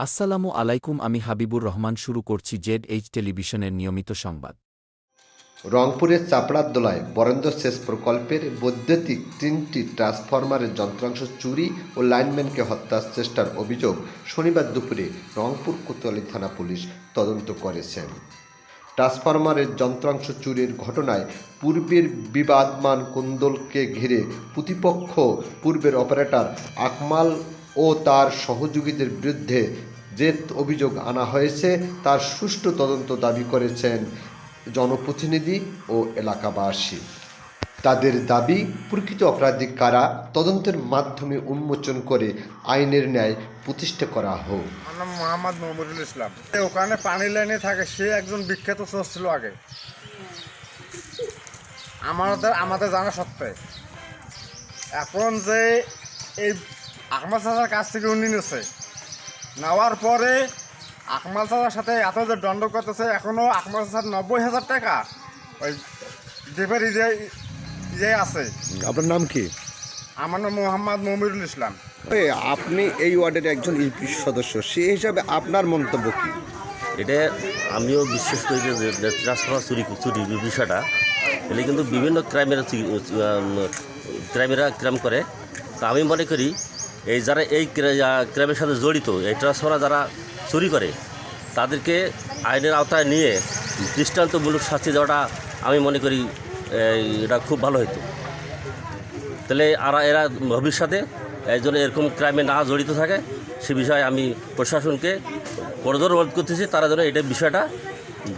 আসসালামু আলাইকুম, আমি হাবিবুর রহমান। শুরু করছি ZH টেলিভিশনের নিয়মিত সংবাদ। রংপুরের চাপড়ারদোলায় বরেন্দ্র সেচ প্রকল্পের বৈদ্যুতিক 3টি ট্রান্সফরমারের যন্ত্রাংশ চুরি ও লাইনম্যানকে হত্যার চেষ্টার অভিযোগ শনিবার দুপুরে রংপুর কোতোয়ালি থানা পুলিশ তদন্ত করেছেন। ট্রান্সফরমারের যন্ত্রাংশ চুরির ঘটনায় পূর্বের বিবাদমান কোন্দলকে ঘিরে প্রতিপক্ষ পূর্বের অপারেটর আকমাল ও তার সহযোগীদের বিরুদ্ধে যে অভিযোগ আনা হয়েছে তার সুষ্ঠু তদন্ত দাবি করেছেন জনপ্রতিনিধি ও এলাকাবাসী। তাদের দাবি, প্রকৃত অপরাধী কারা তদন্তের মাধ্যমে উন্মোচন করে আইনের ন্যায় প্রতিষ্ঠা করা হোক। আমার নাম মোহাম্মদ মমিরুল ইসলাম। ওখানে পানি লাইনে থাকে, সে একজন বিখ্যাত সোর্স ছিল আগে, আমাদের জানা সত্ত্বে। এখন যে এই আকমাল চাচার কাছ থেকে উনি নিচ্ছে, নেওয়ার পরে আকমাল চাচার সাথে এত যে দণ্ড করতেছে, এখনও আকমাল চাচার 90,000 টাকা ওই ডিপের যে আছে। আপনার নাম কি? আমার নাম মোহাম্মদ মমিরুল ইসলাম। আপনি এই ওয়ার্ডের একজন ইউপি সদস্য, সেই হিসাবে আপনার মন্তব্য কি? এটা আমিও বিশ্বাস করি যে ট্রান্সফার চুরি বিষয়টা এলে কিন্তু বিভিন্ন ক্রাইম করে। তা আমি মনে করি এই যারা এই ক্রাইমের সাথে জড়িত, এই ট্রান্সফার যারা চুরি করে তাদেরকে আইনের আওতায় নিয়ে দৃষ্টান্তমূলক শাস্তি দেওয়াটা আমি মনে করি এটা খুব ভালো হতো। তাহলে এরা ভবিষ্যতে এই জন্য এরকম ক্রাইমে না জড়িত থাকে, সে বিষয়ে আমি প্রশাসনকে করজোর অনুরোধ করতেছি, তারা যেন এটা বিষয়টা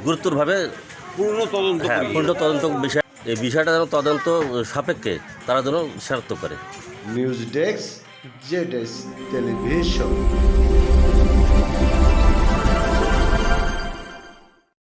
গুরুত্বভাবে পূর্ণ তদন্ত বিষয়, এই বিষয়টা যেন তদন্ত সাপেক্ষে তারা যেন শনাক্ত করে। News desk, ZH television.